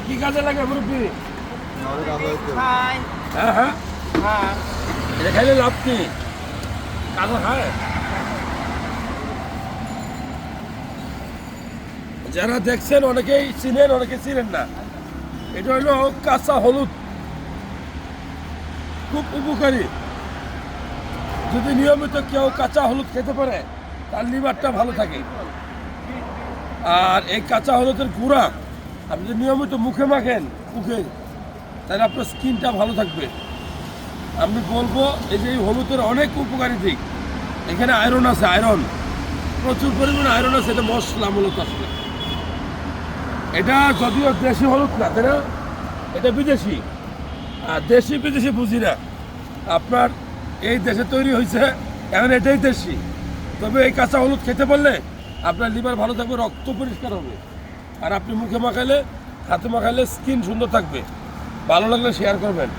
কি কাজে লাগে মুরব্বী? খাই হ্যাঁ হ্যাঁ, হ্যাঁ এটা খাইলে লাভ কি? কাঁচা খায়? যারা দেখছেন অনেকেই চিনেন, অনেকে চিনেন না। এটা হলো কাঁচা হলুদ, খুব উপকারী। যদি নিয়মিত কেউ কাঁচা হলুদ খেতে পারে তার লিভারটা ভালো থাকে। আর এই কাঁচা হলুদের গুঁড়া আপনি যদি নিয়মিত মুখে মাখেন মুখে, তাহলে আপনার স্কিনটা ভালো থাকবে। আমি বলবো এই যে এই হলুদের অনেক উপকারী দিক। এখানে আয়রন আছে, আয়রন প্রচুর পরিমাণে আয়রন আছে। এটা মশলা মূলত আসলে, এটা যদিও দেশি হলুদ না, তাই না, এটা বিদেশি। আর দেশি বিদেশি বুঝি না, আপনার এই দেশে তৈরি হয়েছে এখন এটাই দেশি। তবে এই কাঁচা হলুদ খেতে পারলে আপনার লিভার ভালো থাকবে, রক্ত পরিষ্কার হবে। আর আপনি মুখে মাখাইলে, হাতে মাখাইলে স্কিন সুন্দর থাকবে। ভালো লাগলে শেয়ার করবেন।